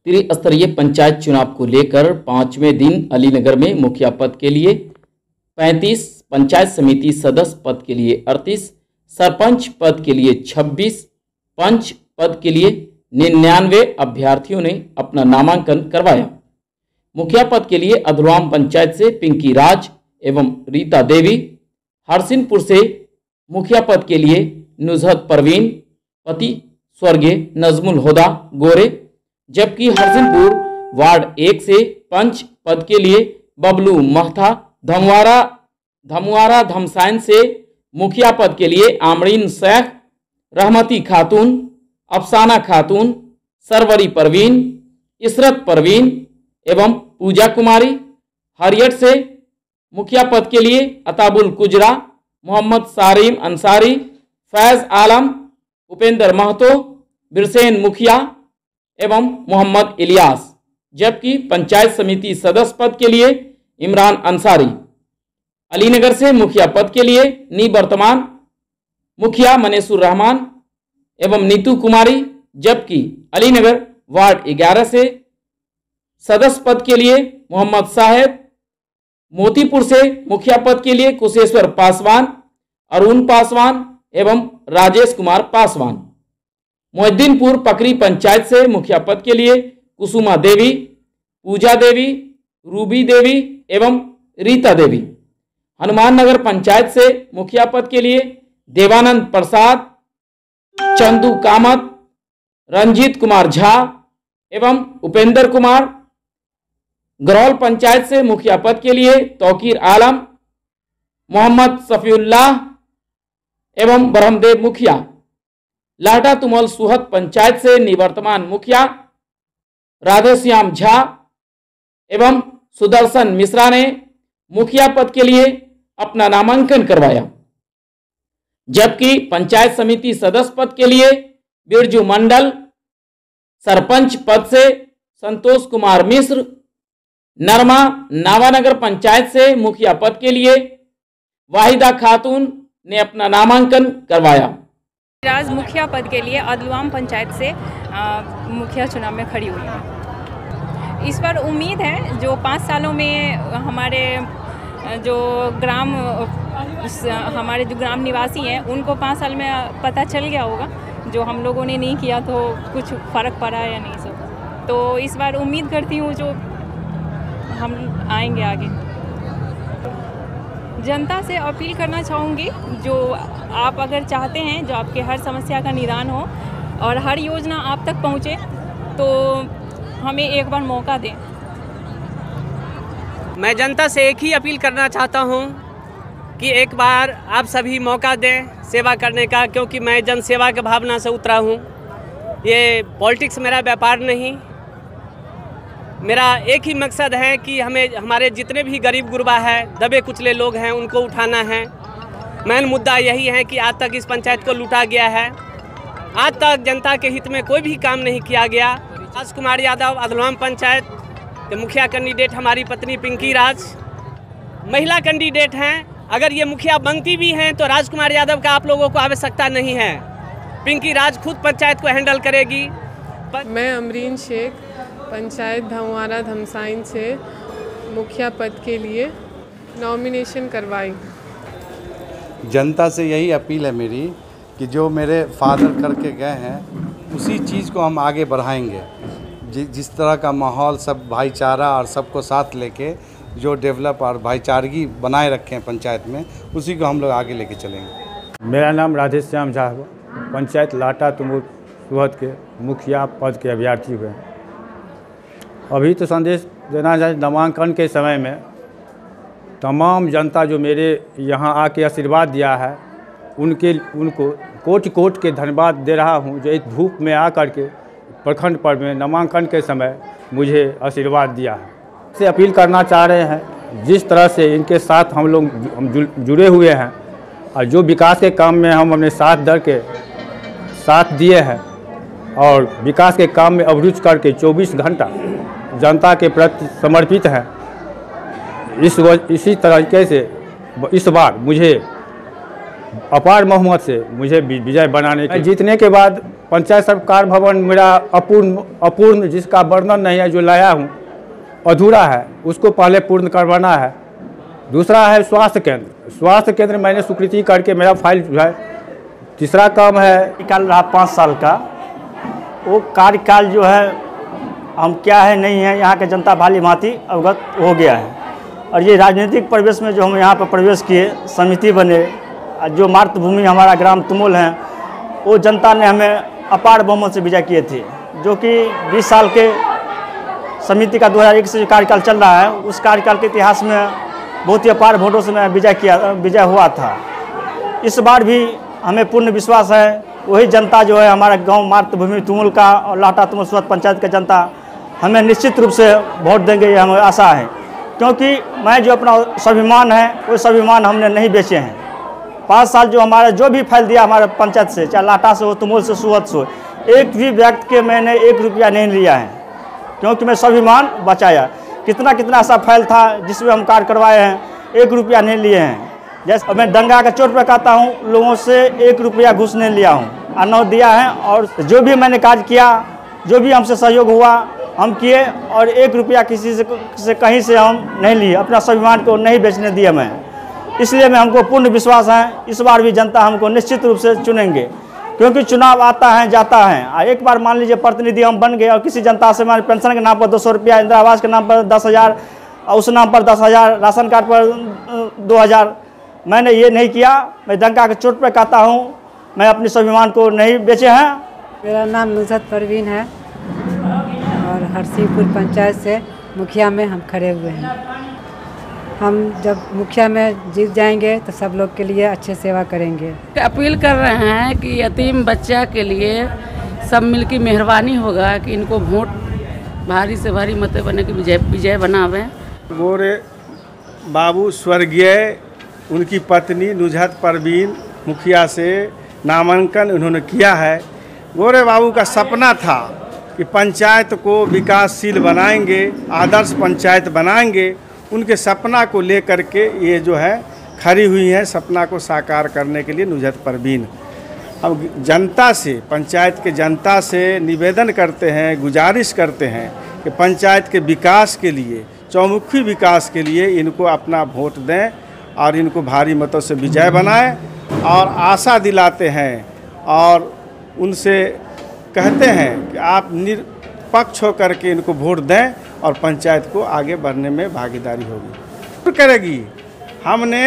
त्रिस्तरीय पंचायत चुनाव को लेकर 5वें दिन अलीनगर में मुखिया पद के लिए 35, पंचायत समिति सदस्य पद के लिए 38, सरपंच पद के लिए 26, पंच पद के लिए 99 अभ्यर्थियों ने अपना नामांकन करवाया। मुखिया पद के लिए अधलवाम पंचायत से पिंकी राज एवं रीता देवी, हरसिनपुर से मुखिया पद के लिए नुजहत परवीन, पति स्वर्गीय नजमुल हुदा गोरे, जबकि हरसिनपुर वार्ड 1 से पंच पद के लिए बबलू महथा, धमुआरा धमसाइन से मुखिया पद के लिए आमरीन शेख, रहमती खातून, अफसाना खातून, सरवरी परवीन, इसरत परवीन एवं पूजा कुमारी, हरियट से मुखिया पद के लिए अताबुल कुजरा, मोहम्मद सारिम अंसारी, फैज आलम, उपेंद्र महतो, बिरसेन मुखिया एवं मोहम्मद इलियास, जबकि पंचायत समिति सदस्य पद के लिए इमरान अंसारी। अलीनगर से मुखिया पद के लिए निवर्तमान मुखिया मनेसुर रहमान एवं नीतू कुमारी, जबकि अलीनगर वार्ड 11 से सदस्य पद के लिए मोहम्मद साहेब, मोतीपुर से मुखिया पद के लिए कुशेश्वर पासवान, अरुण पासवान एवं राजेश कुमार पासवान। मोहिद्दीनपुर पकरी पंचायत से मुखिया पद के लिए कुसुमा देवी, पूजा देवी, रूबी देवी एवं रीता देवी। हनुमाननगर पंचायत से मुखिया पद के लिए देवानंद प्रसाद, चंदू कामत, रंजीत कुमार झा एवं उपेंद्र कुमार। गरौल पंचायत से मुखिया पद के लिए तौकीर आलम, मोहम्मद सफीउल्लाह एवं ब्रह्मदेव मुखिया। लाटा तुमल सुहत पंचायत से निवर्तमान मुखिया राधेश्याम झा एवं सुदर्शन मिश्रा ने मुखिया पद के लिए अपना नामांकन करवाया, जबकि पंचायत समिति सदस्य पद के लिए बिरजू मंडल, सरपंच पद से संतोष कुमार मिश्र, नरमा नावानगर पंचायत से मुखिया पद के लिए वाहिदा खातून ने अपना नामांकन करवाया। राज मुखिया पद के लिए अधलवाम पंचायत से मुखिया चुनाव में खड़ी हुई है। इस पर उम्मीद है जो 5 सालों में हमारे जो ग्राम निवासी हैं उनको 5 साल में पता चल गया होगा, जो हम लोगों ने नहीं किया तो कुछ फ़र्क पड़ा या नहीं सब। तो इस बार उम्मीद करती हूँ जो हम आएंगे आगे। जनता से अपील करना चाहूँगी, जो आप अगर चाहते हैं जो आपके हर समस्या का निदान हो और हर योजना आप तक पहुँचे, तो हमें एक बार मौका दें। मैं जनता से एक ही अपील करना चाहता हूँ कि एक बार आप सभी मौका दें सेवा करने का, क्योंकि मैं जन सेवा की भावना से उतरा हूँ। ये पॉलिटिक्स मेरा व्यापार नहीं, मेरा एक ही मकसद है कि हमें हमारे जितने भी गरीब गुरबा है, दबे कुचले लोग हैं, उनको उठाना है। मेन मुद्दा यही है कि आज तक इस पंचायत को लूटा गया है, आज तक जनता के हित में कोई भी काम नहीं किया गया। राजकुमार यादव अधलवाम पंचायत के मुखिया कैंडिडेट हमारी पत्नी पिंकी राज महिला कैंडिडेट हैं। अगर ये मुखिया बनती भी हैं तो राजकुमार यादव का आप लोगों को आवश्यकता नहीं है, पिंकी राज खुद पंचायत को हैंडल करेगी। मैं अमरीन शेख पंचायत धमुआरा धमसाइन से मुखिया पद के लिए नॉमिनेशन करवाई। जनता से यही अपील है मेरी कि जो मेरे फादर करके गए हैं उसी चीज़ को हम आगे बढ़ाएंगे। जिस तरह का माहौल, सब भाईचारा और सबको साथ लेके जो डेवलप और भाईचारगी बनाए रखे हैं पंचायत में, उसी को हम लोग आगे लेके चलेंगे। मेरा नाम राधेश्याम झा है, पंचायत लाटा तुमुल सुहत के मुखिया पद के अभ्यर्थी हुए। अभी तो संदेश देना चाहिए, नामांकन के समय में तमाम जनता जो मेरे यहाँ आके आशीर्वाद दिया है उनको कोटि कोटि के धन्यवाद दे रहा हूँ, जो इस धूप में आ कर के प्रखंड पर्व में नामांकन के समय मुझे आशीर्वाद दिया है। से अपील करना चाह रहे हैं, जिस तरह से इनके साथ हम लोग जुड़े हुए हैं और जो विकास के काम में हम अपने साथ दर के साथ दिए हैं और विकास के काम में अभिरुचि करके 24 घंटा जनता के प्रति समर्पित हैं, इसी तरीके से इस बार मुझे अपार बहुमत से मुझे विजय बनाने के जीतने के बाद पंचायत सरकार भवन मेरा अपूर्ण जिसका वर्णन नहीं है, जो लाया हूँ अधूरा है, उसको पहले पूर्ण करवाना है। दूसरा है स्वास्थ्य केंद्र मैंने स्वीकृति करके मेरा फाइल जो है। तीसरा काम है कार्यकाल रहा 5 साल का, वो कार्यकाल जो है हम क्या है नहीं है यहाँ के जनता भाली भांति अवगत हो गया है। और ये राजनीतिक परिवेश में जो हम यहाँ पर प्रवेश किए, समिति बने, जो मातृभूमि हमारा ग्राम तुमुल है, वो जनता ने हमें अपार बहुमत से विजय किए थे। जो कि 20 साल के समिति का 2001 से जो कार्यकाल चल रहा है, उस कार्यकाल के इतिहास में बहुत ही अपार वोटों से मैं विजय हुआ था। इस बार भी हमें पूर्ण विश्वास है, वही जनता जो है हमारा गांव मातृभूमि तुमुल का और लाटा तुमुल सुहत पंचायत का जनता हमें निश्चित रूप से वोट देंगे, ये हमें आशा है। क्योंकि मैं जो अपना स्वाभिमान है, वो स्वाभिमान हमने नहीं बेचे हैं। 5 साल जो हमारा जो भी फाइल दिया हमारे पंचायत से, चाहे लाटा से हो, तुमुल से, सुहत से हो, एक भी व्यक्ति के मैंने 1 रुपया नहीं लिया है, क्योंकि मैं स्वाभिमान बचाया। कितना ऐसा फाइल था जिसमें हम कार्य करवाए हैं, 1 रुपया नहीं लिए हैं। जैसे मैं दंगा का चोट पर कहता हूँ, लोगों से 1 रुपया घूस नहीं लिया हूँ, अनौत दिया है। और जो भी मैंने कार्य किया, जो भी हमसे सहयोग हुआ हम किए, और 1 रुपया किसी से कहीं से हम नहीं लिए। अपना स्वाभिमान को नहीं बेचने दिया मैं, इसलिए मैं हमको पूर्ण विश्वास है इस बार भी जनता हमको निश्चित रूप से चुनेंगे। क्योंकि चुनाव आता है जाता है, एक बार मान लीजिए प्रतिनिधि हम बन गए और किसी जनता से हमारे पेंशन के नाम पर 200 रुपया, इंदिरा आवास के नाम पर 10,000, और उस नाम पर 10,000, राशन कार्ड पर 2,000, मैंने ये नहीं किया। मैं दंगा के चोट पर कहता हूँ, मैं अपने स्वाभिमान को नहीं बेचे हैं। मेरा नाम नुसरत परवीन है और हरसिंहपुर पंचायत से मुखिया में हम खड़े हुए हैं। हम जब मुखिया में जीत जाएंगे तो सब लोग के लिए अच्छे सेवा करेंगे। अपील कर रहे हैं कि यतीम बच्चा के लिए सब मिलकर मेहरबानी होगा कि इनको वोट भारी से भारी मत बने के विजय बनावे। गोरे बाबू स्वर्गीय उनकी पत्नी नुसरत परवीन मुखिया से नामांकन उन्होंने किया है। गोरे बाबू का सपना था कि पंचायत को विकासशील बनाएंगे, आदर्श पंचायत बनाएंगे। उनके सपना को लेकर के ये जो है खड़ी हुई है, सपना को साकार करने के लिए नुसरत परवीन। अब जनता से, पंचायत के जनता से निवेदन करते हैं, गुजारिश करते हैं कि पंचायत के विकास के लिए, चौमुखी विकास के लिए इनको अपना वोट दें और इनको भारी मतों से विजय बनाएं। और आशा दिलाते हैं और उनसे कहते हैं कि आप निष्पक्ष होकर के इनको वोट दें और पंचायत को आगे बढ़ने में भागीदारी होगी करेगी। हमने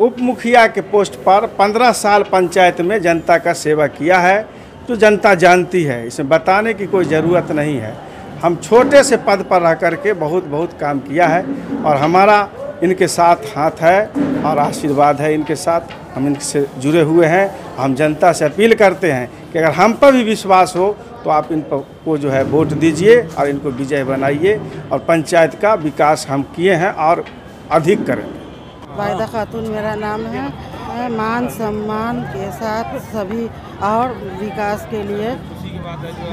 उप मुखिया के पोस्ट पर 15 साल पंचायत में जनता का सेवा किया है, तो जनता जानती है, इसमें बताने की कोई ज़रूरत नहीं है। हम छोटे से पद पर रह करके बहुत काम किया है और हमारा इनके साथ हाथ है और आशीर्वाद है इनके साथ। हम इनसे जुड़े हुए हैं। हम जनता से अपील करते हैं कि अगर हम पर भी विश्वास हो तो आप इन पर को जो है वोट दीजिए और इनको विजय बनाइए और पंचायत का विकास हम किए हैं और अधिक करेंगे। वाहिदा खातून मेरा नाम है। मैं मान सम्मान के साथ सभी और विकास के लिए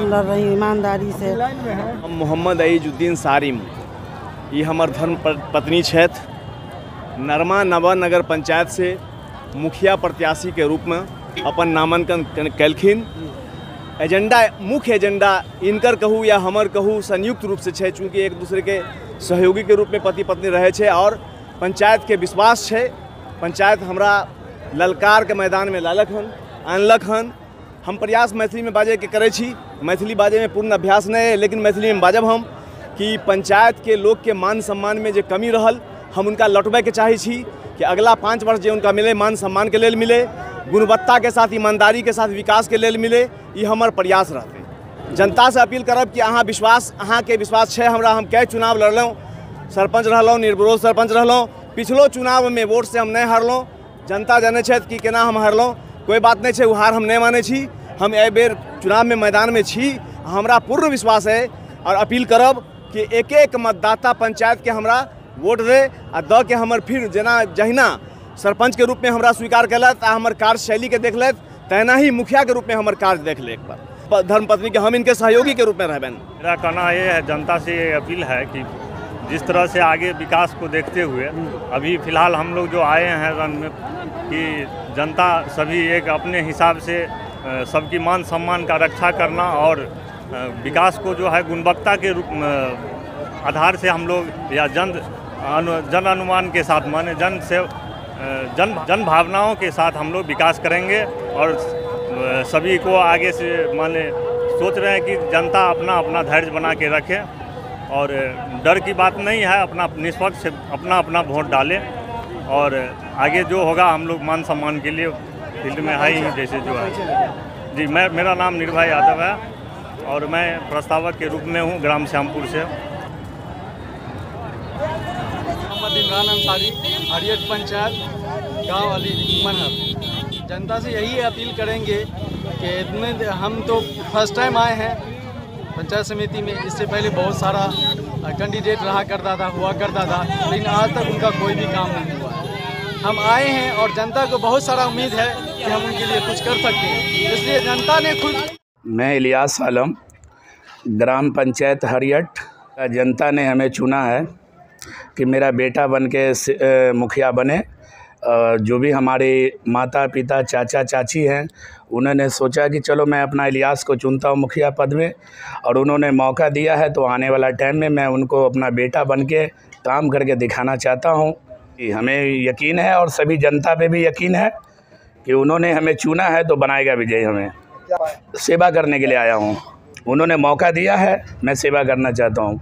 लड़ रही ईमानदारी से। हम मोहम्मद अईजुद्दीन सारिम, ये हमार धर्म पत्नी छथि। नरमा नवा नगर पंचायत से मुखिया प्रत्याशी के रूप में अपन नामांकन कलखिन। एजेंडा, मुख्य एजेंडा इनकर कहूँ या हमर कहूँ संयुक्त रूप से है, चूँकि एक दूसरे के सहयोगी के रूप में पति पत्नी रहे छे और पंचायत के विश्वास है। पंचायत हमरा ललकार के मैदान में लालक हन, आनलक हन। हम प्रयास मैथिली में बाजे के करे छी। मैथिली बाजे में पूर्ण अभ्यास नहीं है, लेकिन मैथिली में बाजब हम कि पंचायत के लोग के मान सम्मान में जो कमी रहल, हम उनका लौटबे के चाहे छी कि अगला 5 वर्ष जो उनका मिले, मान सम्मान के लेल मिले, गुणवत्ता के साथ, ईमानदारी के साथ विकास के लेल मिले, ये हमार प्रयास रहते। जनता से अपील करब कि अहाँ विश्वास, अहाँ के विश्वास है हमरा। हम कई चुनाव लड़लौं, सरपंच रहलौं, निर्विरोध सरपंच रहलौं। पिछलो चुनाव में वोट से हम नहीं हारलौं। जनता जाने छथि कि केना हम हारलौं। कोई बात नहीं है, हार हम नहीं माने छी। हम ए बेर चुनाव में मैदान में छी। हमरा पूर्ण विश्वास है और अपील करब कि एक एक मतदाता पंचायत के हमरा वोट दे आ द के हमर फिर जना जहिना सरपंच के रूप में हमरा स्वीकार कलत आ हमर कार्यशैली के देख लेत, तहिना ही मुखिया के रूप में हमर कार्य देख ले। एक बार धर्मपत्नी के हम इनके सहयोगी के रूप में रहबेन। मेरा कहना ये है, जनता से ये अपील है कि जिस तरह से आगे विकास को देखते हुए अभी फ़िलहाल हम लोग जो आए हैं रन में कि जनता सभी एक अपने हिसाब से सबकी मान सम्मान का रक्षा करना और विकास को जो है गुणवत्ता के रूप आधार से हम लोग या जन अनुमान के साथ माने जन भावनाओं के साथ हम लोग विकास करेंगे। और सभी को आगे से माने सोच रहे हैं कि जनता अपना अपना धैर्य बना के रखे और डर की बात नहीं है, अपना निष्पक्ष अपना वोट डालें और आगे जो होगा हम लोग मान सम्मान के लिए फील्ड में है ही जैसे जो है। जी मेरा नाम निर्भय यादव है और मैं प्रस्तावक के रूप में हूँ ग्राम श्यामपुर से। मोहम्मद इमरान अंसारी, हरियत पंचायत, गांव अली मनहर। जनता से यही अपील करेंगे कि इनमें हम तो फर्स्ट टाइम आए हैं पंचायत समिति में। इससे पहले बहुत सारा कैंडिडेट हुआ करता था, लेकिन आज तक उनका कोई भी काम नहीं हुआ है। हम आए हैं और जनता को बहुत सारा उम्मीद है कि हम उनके लिए कुछ कर सकते हैं, इसलिए जनता ने खुद। मैं इलियास आलम, ग्राम पंचायत हरियट। जनता ने हमें चुना है कि मेरा बेटा बन के मुखिया बने। जो भी हमारे माता पिता चाचा चाची हैं उन्होंने सोचा कि चलो मैं अपना इलियास को चुनता हूँ मुखिया पद में, और उन्होंने मौका दिया है तो आने वाला टाइम में मैं उनको अपना बेटा बन के काम करके दिखाना चाहता हूँ। हमें यकीन है और सभी जनता पे भी यकीन है कि उन्होंने हमें चुना है तो बनाएगा विजय। हमें सेवा करने के लिए आया हूँ, उन्होंने मौका दिया है, मैं सेवा करना चाहता हूँ।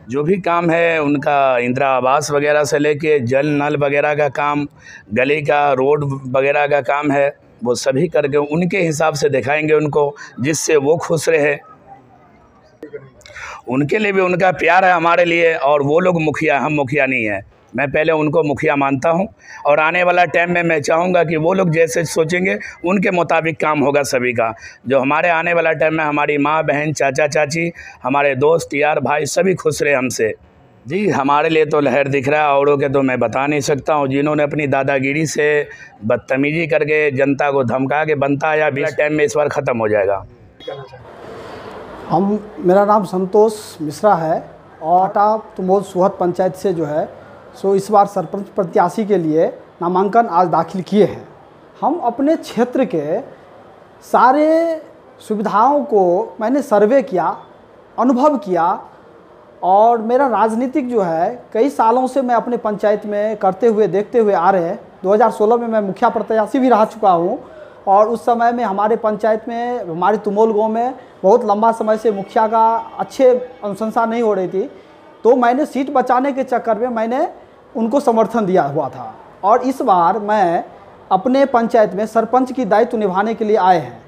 जो भी काम है उनका इंदिरा आवास वगैरह से लेके जल नल वगैरह का काम, गली का रोड वगैरह का काम है, वो सभी करके उनके हिसाब से दिखाएंगे उनको, जिससे वो खुश रहे। उनके लिए भी उनका प्यार है हमारे लिए, और वो लोग मुखिया, हम मुखिया नहीं है। मैं पहले उनको मुखिया मानता हूं और आने वाला टाइम में मैं चाहूँगा कि वो लोग जैसे सोचेंगे उनके मुताबिक काम होगा सभी का। जो हमारे आने वाला टाइम में हमारी माँ बहन चाचा चाची, हमारे दोस्त यार भाई सभी खुश रहे हमसे। जी हमारे लिए तो लहर दिख रहा है, औरों के तो मैं बता नहीं सकता हूँ। जिन्होंने अपनी दादागिरी से बदतमीजी करके जनता को धमका के बनता या बीच टाइम में इस बार ख़त्म हो जाएगा। मेरा नाम संतोष मिश्रा है और आटा तुमोल सुहत पंचायत से जो है सो इस बार सरपंच प्रत्याशी के लिए नामांकन आज दाखिल किए हैं। हम अपने क्षेत्र के सारे सुविधाओं को मैंने सर्वे किया, अनुभव किया, और मेरा राजनीतिक जो है कई सालों से मैं अपने पंचायत में करते हुए देखते हुए आ रहे हैं। 2016 में मैं मुखिया प्रत्याशी भी रह चुका हूँ, और उस समय में हमारे पंचायत में, हमारे तुमोल गाँव में बहुत लंबा समय से मुखिया का अच्छे अनुशंसा नहीं हो रही थी, तो मैंने सीट बचाने के चक्कर में मैंने उनको समर्थन दिया हुआ था। और इस बार मैं अपने पंचायत में सरपंच की दायित्व निभाने के लिए आए हैं।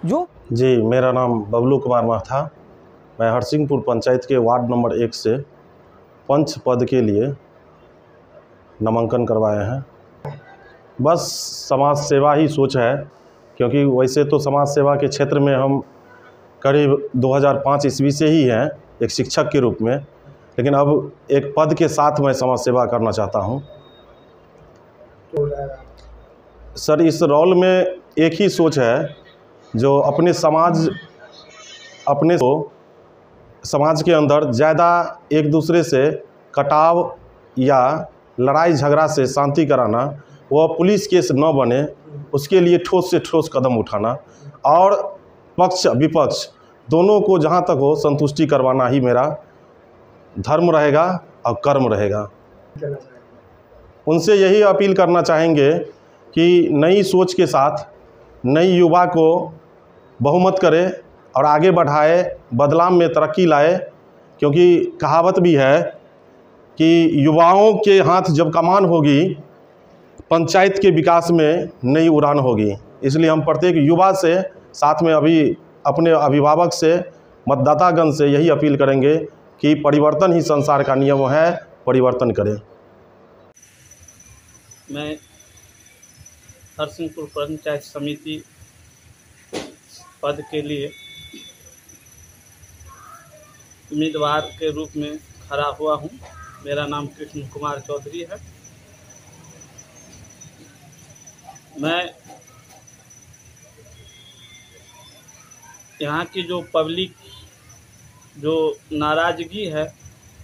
जो जी मेरा नाम बबलू कुमार माथा, मैं हरसिंहपुर पंचायत के वार्ड नंबर 1 से पंच पद के लिए नामांकन करवाए हैं। बस समाज सेवा ही सोच है, क्योंकि वैसे तो समाज सेवा के क्षेत्र में हम करीब 2005 ईस्वी से ही हैं एक शिक्षक के रूप में, लेकिन अब एक पद के साथ मैं समाज सेवा करना चाहता हूं। सर इस रोल में एक ही सोच है, जो अपने समाज के अंदर ज़्यादा एक दूसरे से कटाव या लड़ाई झगड़ा से शांति कराना, वह पुलिस केस न बने, उसके लिए ठोस से ठोस कदम उठाना, और पक्ष विपक्ष दोनों को जहां तक हो संतुष्टि करवाना ही मेरा धर्म रहेगा और कर्म रहेगा। उनसे यही अपील करना चाहेंगे कि नई सोच के साथ नई युवा को बहुमत करे और आगे बढ़ाए, बदलाव में तरक्की लाए, क्योंकि कहावत भी है कि युवाओं के हाथ जब कमान होगी, पंचायत के विकास में नई उड़ान होगी। इसलिए हम प्रत्येक युवा से, साथ में अभी अपने अभिभावक से, मतदातागण से यही अपील करेंगे कि परिवर्तन ही संसार का नियम है, परिवर्तन करें। मैं हरसिंहपुर पंचायत समिति पद के लिए उम्मीदवार के रूप में खड़ा हुआ हूं। मेरा नाम कृष्ण कुमार चौधरी है। मैं यहाँ की जो पब्लिक जो नाराज़गी है,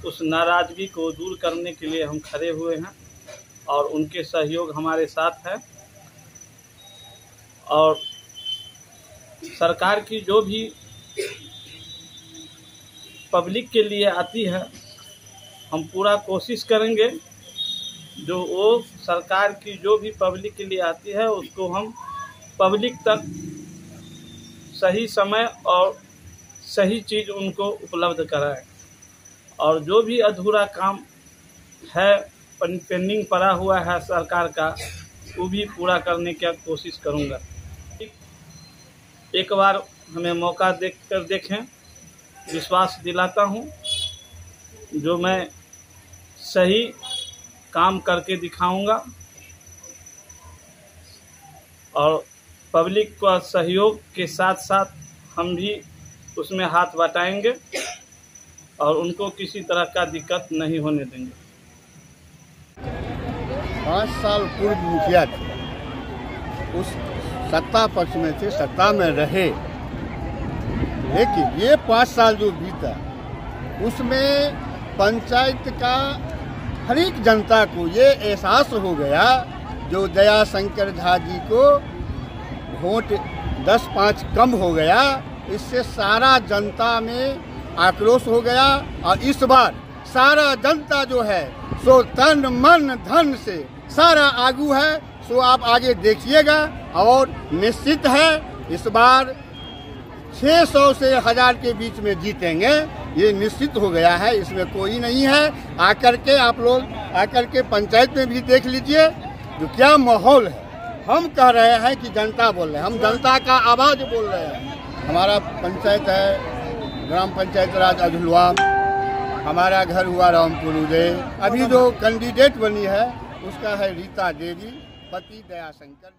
उस नाराज़गी को दूर करने के लिए हम खड़े हुए हैं और उनके सहयोग हमारे साथ है। और सरकार की जो भी पब्लिक के लिए आती है हम पूरा कोशिश करेंगे, जो वो सरकार की जो भी पब्लिक के लिए आती है उसको हम पब्लिक तक सही समय और सही चीज़ उनको उपलब्ध कराएं। और जो भी अधूरा काम है, पेंडिंग पड़ा हुआ है सरकार का, वो भी पूरा करने की कोशिश करूंगा। एक बार हमें मौका देखें, विश्वास दिलाता हूं, जो मैं सही काम करके दिखाऊंगा और पब्लिक का सहयोग के साथ साथ हम भी उसमें हाथ बटाएंगे और उनको किसी तरह का दिक्कत नहीं होने देंगे। 5 साल पूर्व मुखिया थे, उस सत्ता पक्ष में थे, सत्ता में रहे, लेकिन ये 5 साल जो बीता उसमें पंचायत का हर एक जनता को ये एहसास हो गया, जो दया शंकर झा जी को वोट 10-5 कम हो गया, इससे सारा जनता में आक्रोश हो गया। और इस बार सारा जनता जो है सो तन मन धन से सारा आगू है, सो आप आगे देखिएगा। और निश्चित है इस बार 600 से 1000 के बीच में जीतेंगे, ये निश्चित हो गया है, इसमें कोई नहीं है। आकर के आप लोग आकर के पंचायत में भी देख लीजिए जो क्या माहौल है। हम कह रहे हैं कि जनता बोल रहे हैं, हम जनता का आवाज़ बोल रहे हैं। हमारा पंचायत है ग्राम पंचायत राज अधुलवा, हमारा घर हुआ रामपुर उदय। अभी जो कैंडिडेट बनी है उसका है रीता देवी, पति दया शंकर।